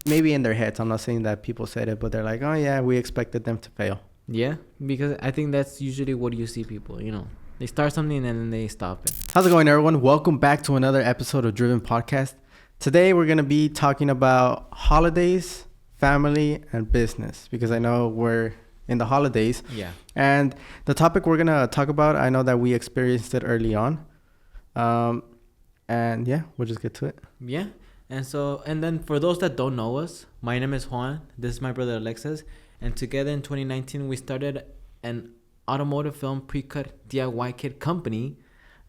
maybe in their heads. I'm not saying that people said it, but they're like, oh yeah, we expected them to fail. Yeah, because I think that's usually what you see people, they start something and then they stop it. How's it going, everyone? Welcome back to another episode of Driven Podcast. Today we're going to be talking about holidays, family, and business, because I know we're in the holidays. Yeah. And the topic we're going to talk about, I know that we experienced it early on. And yeah, we'll just get to it. Yeah. And then for those that don't know us, my name is Juan. This is my brother Alexis. And together in 2019, we started an automotive film pre-cut DIY kit company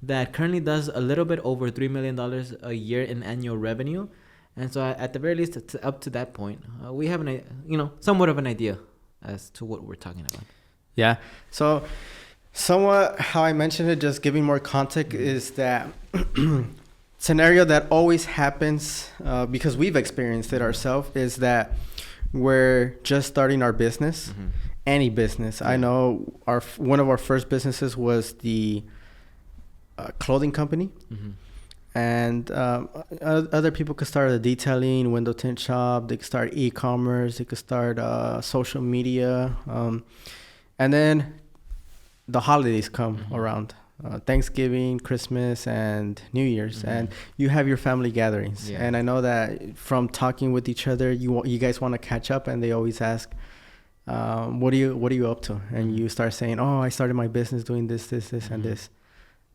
that currently does a little bit over $3 million a year in annual revenue. And so at the very least, up to that point, we have somewhat of an idea as to what we're talking about. Yeah. So somewhat how I mentioned it, just giving more context, is that scenario that always happens because we've experienced it ourselves, is that we're just starting our business, any business. Yeah. I know one of our first businesses was the clothing company. And other people could start a detailing, window tint shop. They could start e-commerce. They could start social media. And then the holidays come around. Thanksgiving, Christmas, and New Year's, and you have your family gatherings. Yeah. And I know that from talking with each other, you guys want to catch up, and they always ask, what are you up to? And you start saying, oh, I started my business doing this, and this.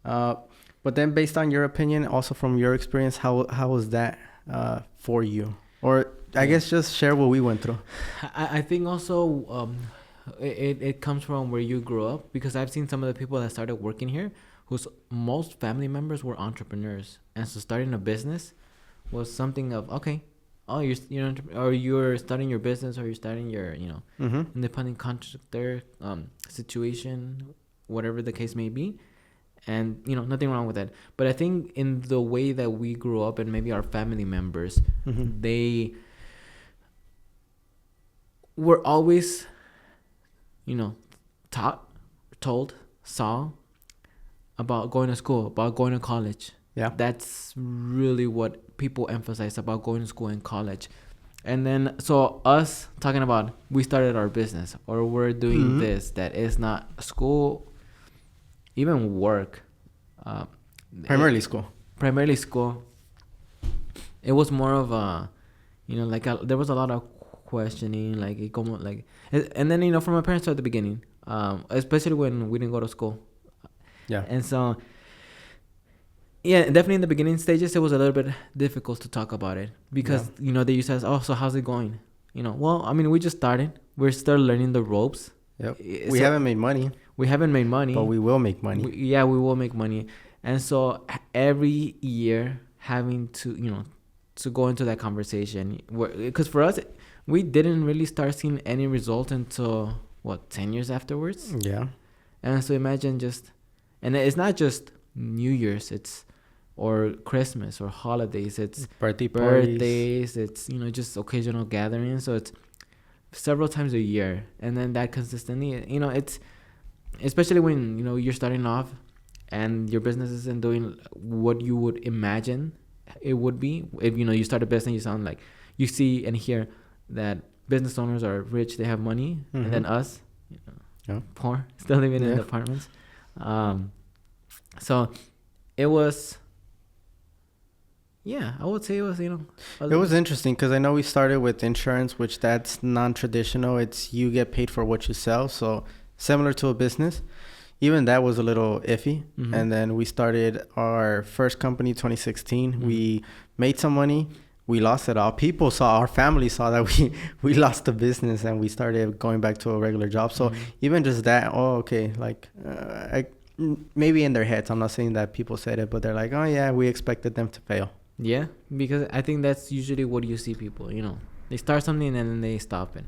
But then, based on your opinion, also from your experience, how was that for you? Or I guess just share what we went through. I think also it comes from where you grew up, because I've seen some of the people that started working here whose most family members were entrepreneurs, and so starting a business was something of, okay, oh, you're starting your business, or you're starting your independent contractor situation, whatever the case may be. And nothing wrong with that, but I think in the way that we grew up, and maybe our family members, they were always saw about going to school, about going to college. Yeah. That's really what people emphasize about going to school and college. And then, so us talking about, we started our business, or we're doing this, that is not school, even work. Primarily school. It was more of a, there was a lot of questioning, and then from my parents at the beginning, especially when we didn't go to school. Yeah. And so, yeah, definitely in the beginning stages, it was a little bit difficult to talk about it, because they used to ask, oh, so how's it going? Well, I mean, we just started. We're still learning the ropes. Yep. We haven't made money. But we will make money. We will make money. And so every year having to, to go into that conversation, because for us, we didn't really start seeing any result until 10 years afterwards. Yeah. And so imagine and it's not just New Year's, or Christmas or holidays, it's birthdays, it's just occasional gatherings. So it's several times a year, and then that consistently, it's especially when you're starting off and your business isn't doing what you would imagine it would be. If you start a business, you sound like, you see and hear that business owners are rich, they have money, and then us, poor, still living in apartments. So it was, I would say it was, it was interesting, because I know we started with insurance, which that's non-traditional. It's you get paid for what you sell, so similar to a business. Even that was a little iffy. And then we started our first company 2016. We made some money. We lost it all. Our family saw that we lost the business, and we started going back to a regular job. So even just that, maybe in their heads, I'm not saying that people said it, but they're like, oh yeah, we expected them to fail. Yeah, because I think that's usually what you see people, they start something and then they stop it.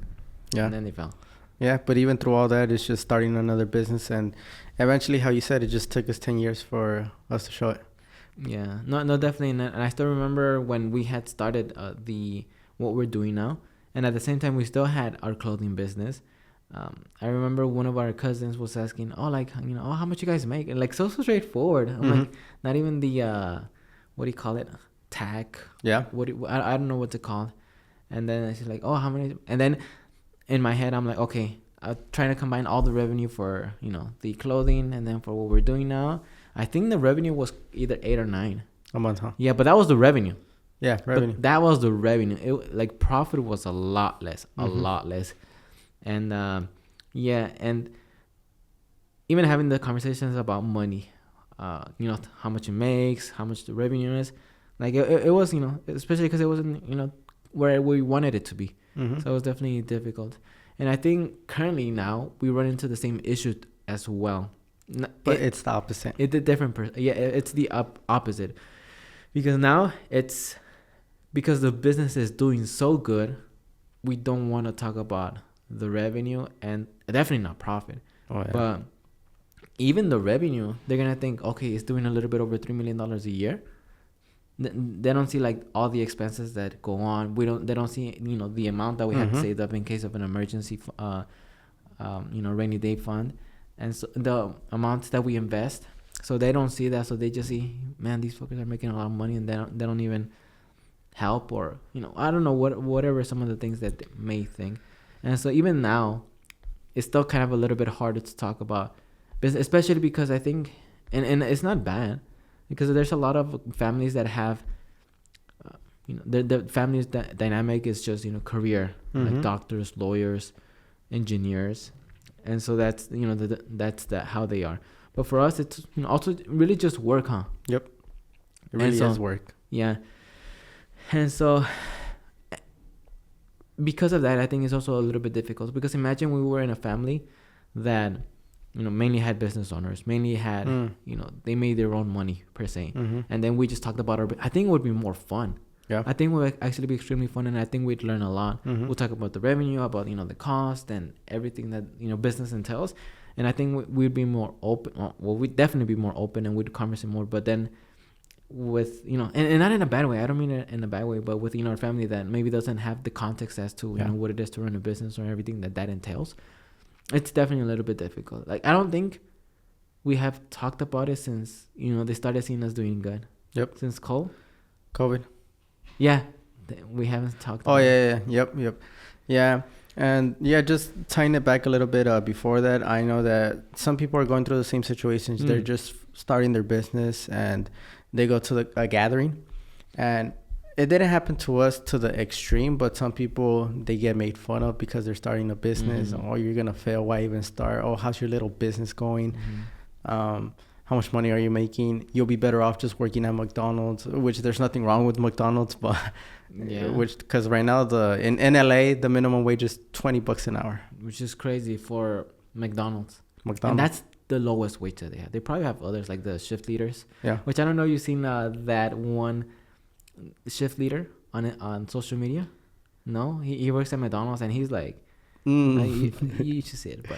Yeah. And then they fail. Yeah, but even through all that, it's just starting another business, and eventually, how you said, it just took us 10 years for us to show it. Yeah, no, definitely. And I still remember when we had started what we're doing now, and at the same time, we still had our clothing business. I remember one of our cousins was asking, how much you guys make? And so straightforward. I'm like, not even the, what do you call it? Tag. Yeah. I don't know what to call. And then she's like, oh, how many? And then in my head, I'm like, okay, I'm trying to combine all the revenue for, the clothing, and then for what we're doing now. I think the revenue was either 8 or 9 a month, huh? Yeah, but that was the revenue. Yeah, revenue. But that was the revenue. Like profit was a lot less, and and even having the conversations about money, how much it makes, how much the revenue is, like it was, especially because it wasn't, where we wanted it to be. So it was definitely difficult. And I think currently now we run into the same issue as well. But it's the opposite. It's a different it's the opposite. Because now it's because the business is doing so good, we don't want to talk about the revenue and definitely not profit. Oh, yeah. But even the revenue, they're going to think, okay, it's doing a little bit over $3 million a year. They don't see like all the expenses that go on. They don't see, the amount that we have saved up in case of an emergency, rainy day fund. And so the amounts that we invest. So they don't see that. So they just see, man, these fuckers are making a lot of money, and they don't even help, or, I don't know, whatever some of the things that they may think. And so even now, it's still kind of a little bit harder to talk about business, especially because I think, and it's not bad, because there's a lot of families that have, the family's dynamic is just, career, like doctors, lawyers, engineers. And so that's, that's how they are. But for us, it's also really just work, huh? Yep. It really is work. Yeah. And so because of that, I think it's also a little bit difficult, because imagine we were in a family that, mainly had business owners, mainly had, they made their own money per se. And then we just talked about I think it would be more fun. Yeah. I think it would actually be extremely fun, and I think we'd learn a lot. We'll talk about the revenue, about, the cost and everything that, business entails. And I think we'd be more open. Well, we'd definitely be more open, and we'd converse more. But then with, and not in a bad way. I don't mean it in a bad way, but with, our family that maybe doesn't have the context as to, what it is to run a business or everything that entails. It's definitely a little bit difficult. Like, I don't think we have talked about it since, they started seeing us doing good. Yep. Since COVID. Yeah. We haven't talked about it. Yep. Yeah. And yeah, just tying it back a little bit before that, I know that some people are going through the same situations. They're just starting their business, and they go to a gathering, and it didn't happen to us to the extreme, but some people, they get made fun of because they're starting a business. Oh, you're going to fail. Why even start? Oh, how's your little business going? How much money are you making? You'll be better off just working at McDonald's, which there's nothing wrong with McDonald's, but because right now in LA, the minimum wage is $20 an hour, which is crazy for McDonald's. And that's the lowest wage that they have. They probably have others like the shift leaders. Yeah. Which I don't know. You've seen that one shift leader on social media? No, he works at McDonald's, and he's like, you should see it, but.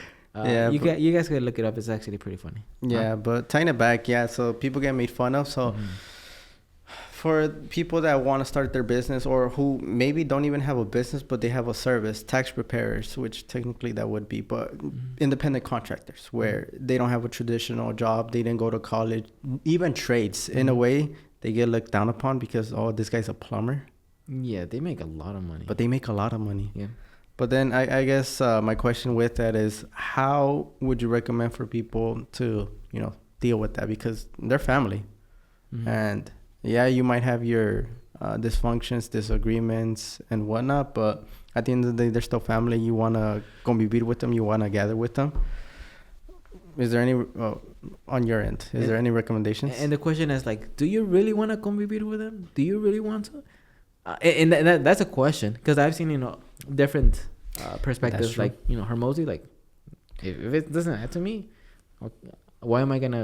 You guys could look it up. It's actually pretty funny. Yeah, but tying it back, so people get made fun of. So for people that want to start their business, or who maybe don't even have a business, but they have a service, tax preparers, which technically that would be, but independent contractors, where they don't have a traditional job, they didn't go to college, even trades, in a way, they get looked down upon because, oh, this guy's a plumber. Yeah, they make a lot of money. But they make a lot of money. Yeah. But then I guess my question with that is, how would you recommend for people to, deal with that? Because they're family. And you might have your dysfunctions, disagreements and whatnot, but at the end of the day, they're still family. You want to convivir with them. You want to gather with them. Is there any, on your end, is there any recommendations? And the question is like, do you really want to convivir with them? Do you really want to? And that's a question, because I've seen, different perspectives. Like, Hermosi, like, if it doesn't add to me, why am I gonna,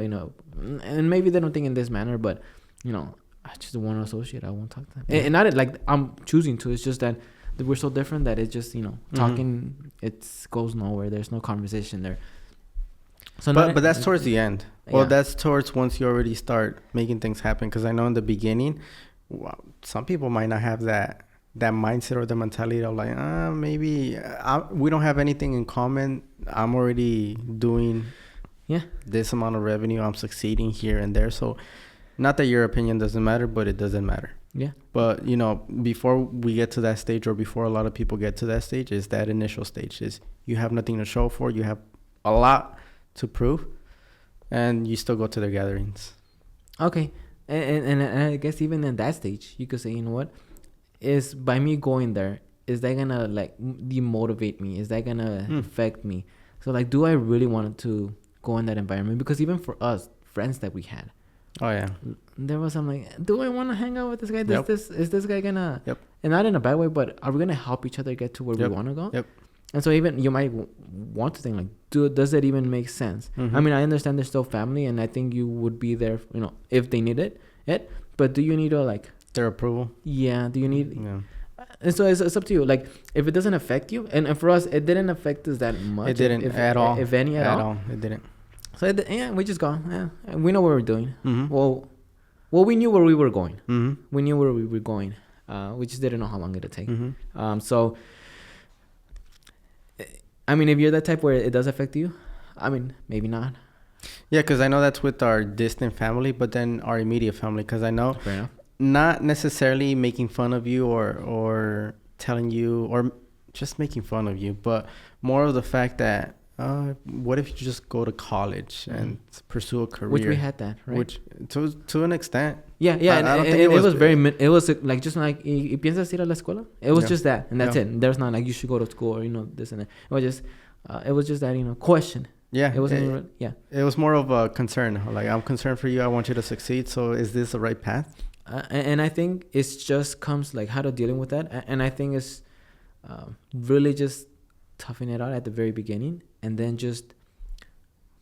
and maybe they don't think in this manner, but, I just want to associate. I won't talk to them. And not like I'm choosing to. It's just that we're so different that it's just, talking, it goes nowhere. There's no conversation there. So but that's towards the end. Well, that's towards once you already start making things happen. Because I know in the beginning, some people might not have that mindset or the mentality of like, maybe we don't have anything in common. I'm already doing this amount of revenue. I'm succeeding here and there. So not that your opinion doesn't matter, but it doesn't matter. Yeah. But, you know, before we get to that stage, or before a lot of people get to that stage, is that initial stage. Is you have nothing to show for, you have a lot to prove, and you still go to their gatherings. Okay. And I guess even in that stage, you could say, you know what? Is by me going there, is that gonna like demotivate me? Is that gonna affect me? So like, do I really want to go in that environment? Because even for us, friends that we had, Oh, yeah. there was some like, do I want to hang out with this guy? Yep. Is this guy gonna? Yep. And not in a bad way, but are we gonna help each other get to where we want to go? Yep. And so even you might want to think like, does it even make sense? I mean, I understand they're still family, and I think you would be there, you know, if they need it. But do you need to like Their approval? Yeah. Do you need? Yeah. And so it's up to you. Like, if it doesn't affect you, and for us, it didn't affect us that much. It didn't at all. If any at all. It didn't. So we just go. Yeah, we know where we're doing. Mm-hmm. Well, we knew where we were going. Mm-hmm. We knew where we were going. We just didn't know how long it'd take. Mm-hmm. So, I mean, if you're that type where it does affect you, I mean, maybe not. Yeah, because I know that's with our distant family, but then our immediate family, because I know Fair enough. not necessarily making fun of you or telling you or just making fun of you, but more of the fact that what if you just go to college and pursue a career? Which we had that, right? Which to an extent. Yeah. I don't think it was very. It was like just like ¿y piensas ir a la escuela? It was just that, and that's it. There's not like you should go to school or, you know, this and that. It was just that, you know, question. Yeah, it wasn't. It was more of a concern. Like, I'm concerned for you. I want you to succeed. So is this the right path? And I think it's just comes like how to dealing with that. And I think it's really just toughing it out at the very beginning, and then just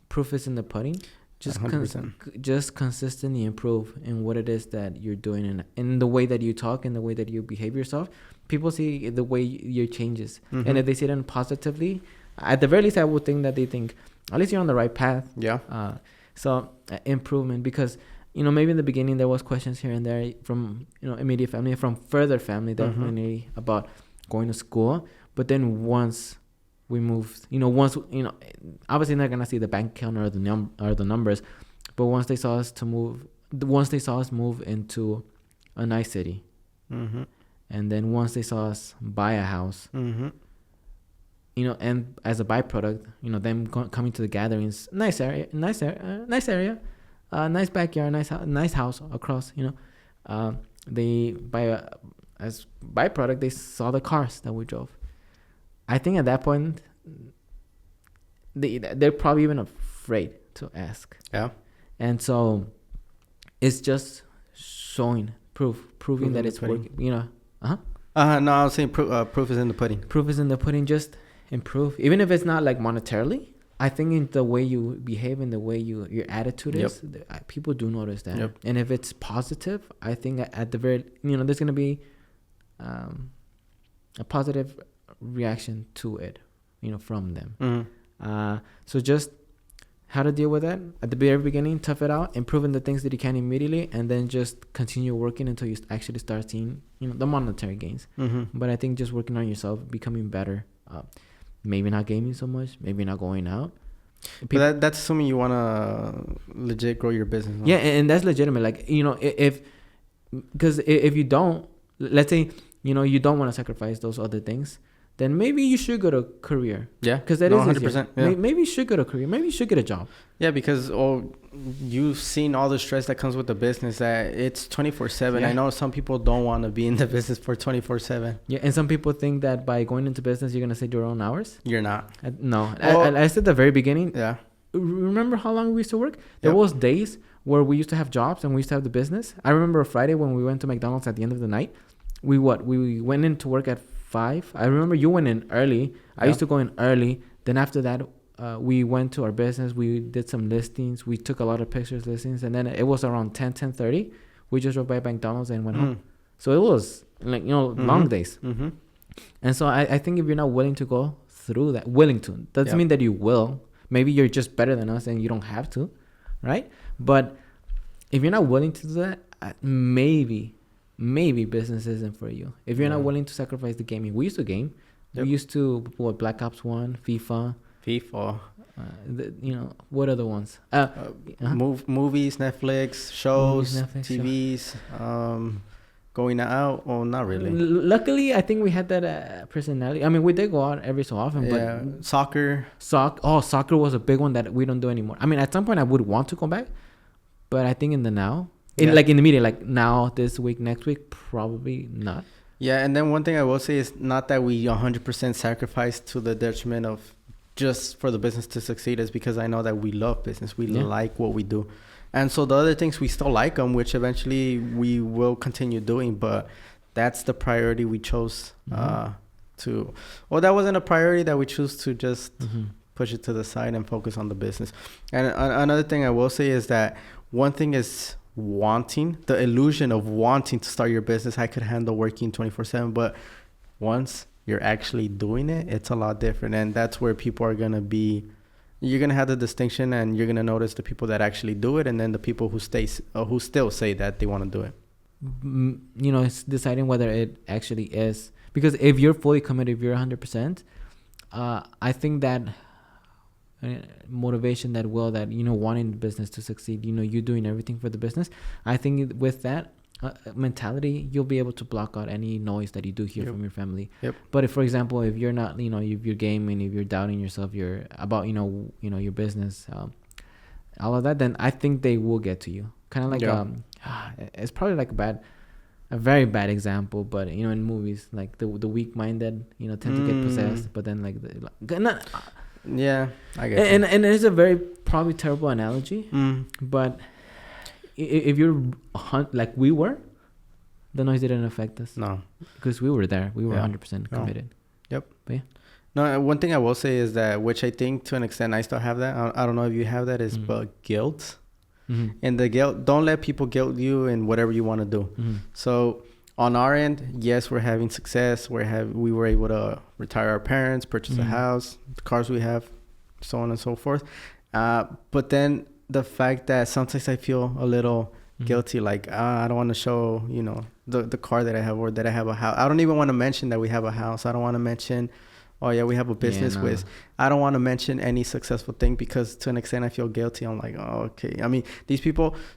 proof is in the pudding. Just consistently improve in what it is that you're doing, and in the way that you talk, and the way that you behave yourself. People see the way your changes, and if they see it positively, at the very least, I would think that they think at least you're on the right path. Yeah. So improvement, because, you know, maybe in the beginning there was questions here and there from, you know, immediate family, from further family, definitely about going to school. But then once we moved, obviously they're gonna see the bank account or the numbers, but once they saw us move into a nice city, and then once they saw us buy a house, you know, and as a byproduct, you know, them coming to the gatherings, nice area, nice backyard, nice house across, you know, they as byproduct, they saw the cars that we drove. I think at that point, they're probably even afraid to ask. Yeah. And so it's just proving that it's working, you know. No, I was saying proof is in the pudding. Proof is in the pudding. Just improve, even if it's not like monetarily. I think in the way you behave and the way your attitude is, people do notice that. Yep. And if it's positive, I think at the very, you know, there's gonna be a positive reaction to it, you know, from them. So just how to deal with that at the very beginning, tough it out, improving the things that you can immediately, and then just continue working until you actually start seeing, you know, the monetary gains. But I think just working on yourself, becoming better, maybe not gaming so much, maybe not going out. But that's assuming you want to legit grow your business. No? Yeah, and that's legitimate. Like, you know, because if you don't, let's say, you know, you don't want to sacrifice those other things, then maybe you should go to career. Yeah. Because that is 100%. Yeah. Maybe you should go to career. Maybe you should get a job. Yeah, because you've seen all the stress that comes with the business, that it's 24/7. I know some people don't want to be in the business for 24/7. Yeah, and some people think that by going into business, you're going to set your own hours. You're not. No. I said at the very beginning. Yeah. Remember how long we used to work? There was days where we used to have jobs and we used to have the business. I remember a Friday when we went to McDonald's at the end of the night. We went into work at 5. I remember you went in early. I used to go in early. Then after that, we went to our business. We did some listings. We took a lot of pictures, listings. And then it was around 10:30. We just drove by McDonald's and went home. So it was like, you know, long days. And so I think if you're not willing to go through that, doesn't mean that you will. Maybe you're just better than us and you don't have to, right? But if you're not willing to do that, maybe business isn't for you. If you're not willing to sacrifice the gaming. We used to game. We used to Black Ops 1, FIFA. You know, what other ones? Movies, Netflix, shows, TVs. going out? Oh, not really. Luckily, I think we had that personality. I mean, we did go out every so often, Yeah, but soccer. soccer was a big one that we don't do anymore. I mean, at some point I would want to go back, but I think in the now, Yeah. like in the media, like now, this week, next week, probably not. Yeah, and then one thing I will say is not that we 100% sacrifice to the detriment of just for the business to succeed, is because I know that we love business. We like what we do. And so the other things, we still like them, which eventually we will continue doing. But that's the priority we chose to. Well, that wasn't a priority that we chose to just push it to the side and focus on the business. And another thing I will say is that one thing is wanting, the illusion of wanting to start your business. I could handle working 24/7, but once you're actually doing it, it's a lot different. And that's where people are going to be. You're going to have the distinction, and you're going to notice the people that actually do it, and then the people who still say that they want to do it. You know, it's deciding whether it actually is. Because if you're fully committed, if you're 100%, I think that motivation, that will, that, you know, wanting the business to succeed, you know, you're doing everything for the business. I think with that mentality, you'll be able to block out any noise that you do hear from your family. But if, for example, if you're not, you know, if you're gaming, if you're doubting yourself, you're about, you know, your business, all of that, then I think they will get to you. Kind of like it's probably like a very bad example, but, you know, in movies, like the weak-minded, you know, tend to get possessed, but then Yeah, I get it. And it's a very probably terrible analogy, but if you're like we were, the noise didn't affect us. No, because we were there. We were 100% committed. Yep. But yeah. No, one thing I will say is that, which I think to an extent I still have that. I don't know if you have that, is but guilt. And the guilt, don't let people guilt you in whatever you want to do. So on our end, yes, we're having success. We were able to retire our parents, purchase a house, the cars we have, so on and so forth. But then the fact that sometimes I feel a little guilty, like I don't want to show, you know, the car that I have, or that I have a house. I don't even want to mention that we have a house. I don't want to mention, oh yeah, we have a business with. I don't want to mention any successful thing, because to an extent I feel guilty. I'm like, oh, okay. I mean,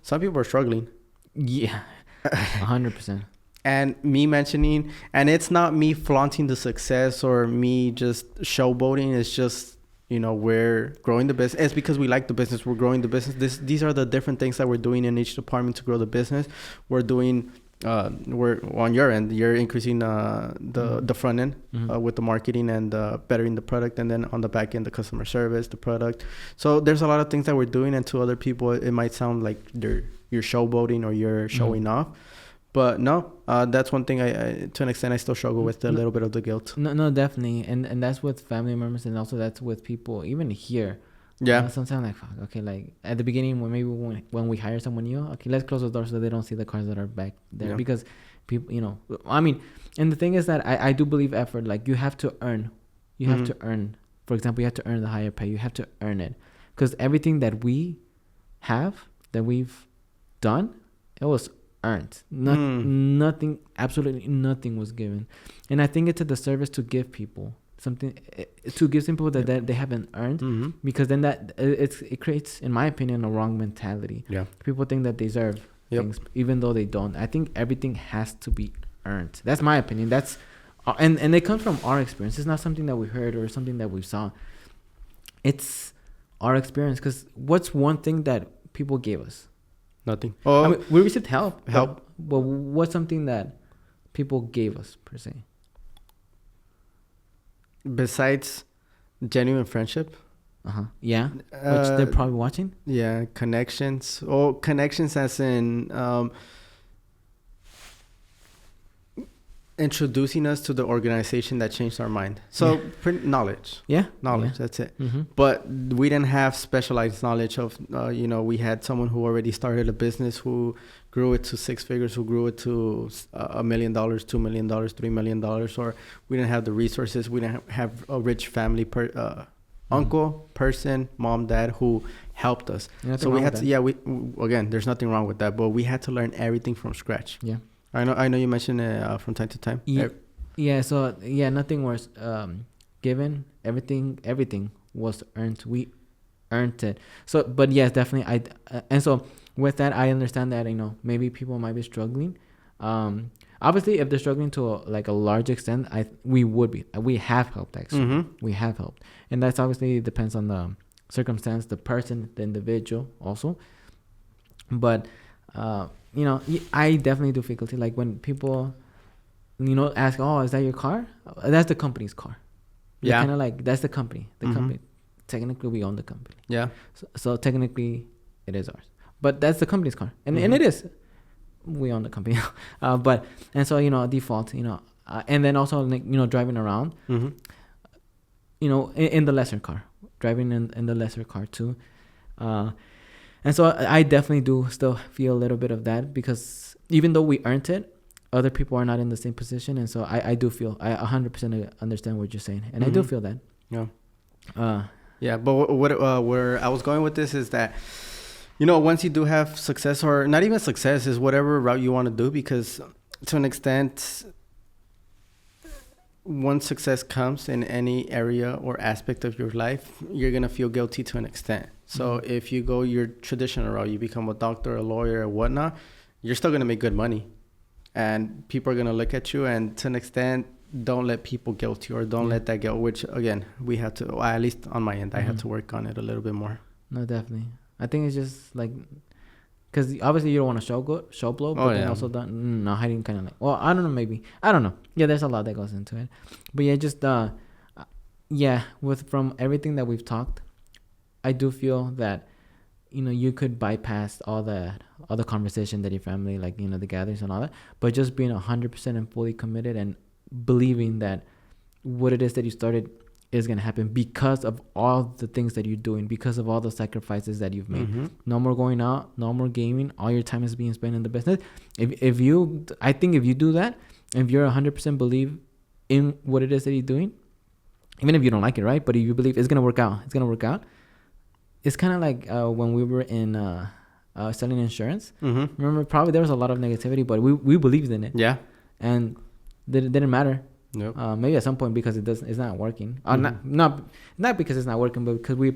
some people are struggling. Yeah, 100%. And me mentioning, and it's not me flaunting the success or me just showboating. It's just, you know, we're growing the business. It's because we like the business. We're growing the business. These are the different things that we're doing in each department to grow the business. We're doing, we're on your end, you're increasing the front end with the marketing and bettering the product. And then on the back end, the customer service, the product. So there's a lot of things that we're doing. And to other people, it might sound like you're showboating or you're showing off. But no, that's one thing I to an extent I still struggle with, a little bit of the guilt. No, definitely, and that's with family members, and also that's with people even here. Yeah. Sometimes like, fuck, okay, like at the beginning, when we hire someone new, okay, let's close the door so they don't see the cars that are back there, because people, you know, I mean, and the thing is that I do believe effort. Like you have to earn, to earn. For example, you have to earn the higher pay. You have to earn it, because everything that we've done, it was earned. Nothing, absolutely nothing was given. And I think it's a disservice to give people something, to give people that they haven't earned, because then it creates, in my opinion, a wrong mentality. People think that they deserve things even though they don't. I think everything has to be earned. That's my opinion. That's and it comes from our experience. It's not something that we heard or something that we saw. It's our experience. Because what's one thing that people gave us? Nothing. I mean, we received help. But what's something that people gave us, per se? Besides genuine friendship? Yeah. Which they're probably watching? Yeah. Connections. Connections as in introducing us to the organization that changed our mind. So knowledge. Knowledge. That's it. But we didn't have specialized knowledge of, we had someone who already started a business, who grew it to 6 figures, who grew it to $1 million, $2 million, $3 million, or we didn't have the resources. We didn't have a rich family, uncle, person, mom, dad, who helped us. So we had to, again, there's nothing wrong with that, but we had to learn everything from scratch. Yeah. I know you mentioned it from time to time. So nothing was given. Everything was earned. We earned it. So, but yes, definitely. And so with that, I understand that, maybe people might be struggling. Obviously, if they're struggling to like a large extent, we have helped actually. Mm-hmm. We have helped, and that's obviously depends on the circumstance, the person, the individual also. But I definitely do feel guilty. Like when people, ask, "Oh, is that your car?" That's the company's car. Yeah, kind of like that's the company. The company. Technically, we own the company. Yeah. So technically, it is ours. But that's the company's car, and it is. We own the company. And so default. And then also driving around. In the lesser car, driving in the lesser car too. And so I definitely do still feel a little bit of that, because even though we earned it, other people are not in the same position. And so I do feel, I 100% understand what you're saying. And I do feel that. Yeah. Yeah. But where I was going with this is that, once you do have success, or not even success, is whatever route you want to do, because to an extent, once success comes in any area or aspect of your life, you're going to feel guilty to an extent. So if you go your traditional route, you become a doctor, a lawyer, or whatnot, you're still going to make good money. And people are going to look at you, and to an extent, don't let people guilt you, or don't let that go, which, again, we have to, at least on my end, I have to work on it a little bit more. No, definitely. I think it's just like, because obviously you don't want to show blow, but then also hiding kind of like, well, I don't know, maybe. I don't know. Yeah, there's a lot that goes into it. But yeah, just, from everything that we've talked, I do feel that, you could bypass all the conversation that your family, like, the gatherings and all that, but just being 100% and fully committed and believing that what it is that you started is going to happen because of all the things that you're doing, because of all the sacrifices that you've made. No more going out, no more gaming. All your time is being spent in the business. I think if you do that, if you're 100% believe in what it is that you're doing, even if you don't like it, right? But if you believe it's going to work out, It's kind of like when we were in selling insurance. Remember, probably there was a lot of negativity, but we believed in it. Yeah. And it didn't matter. Nope. Maybe at some point because it's not working. Not because it's not working, but because we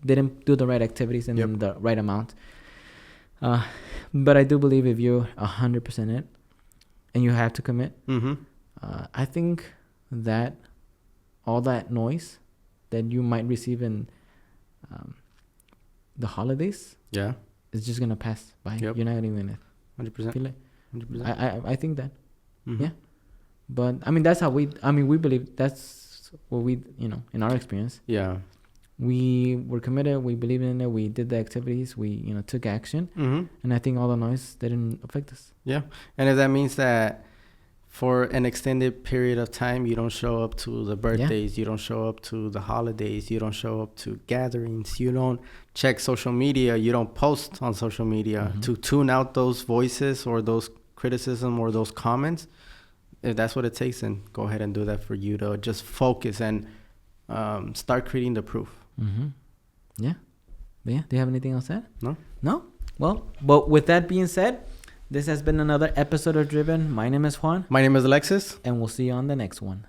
didn't do the right activities in the right amount. But I do believe if you're 100% it and you have to commit, I think that all that noise that you might receive in the holidays, it's just gonna pass by. You're not even gonna 100%. feel it. 100%. I think that. Yeah. But I mean, that's how we believe. That's what we, in our experience. Yeah. We were committed. We believed in it. We did the activities. We, took action. And I think all the noise didn't affect us. Yeah. And if that means that for an extended period of time, you don't show up to the birthdays, you don't show up to the holidays, you don't show up to gatherings, you don't check social media, you don't post on social media to tune out those voices or those criticism or those comments. If that's what it takes, then go ahead and do that for you to just focus and start creating the proof. Yeah. But yeah, do you have anything else to add? No? Well, but with that being said, this has been another episode of Driven. My name is Juan. My name is Alexis. And we'll see you on the next one.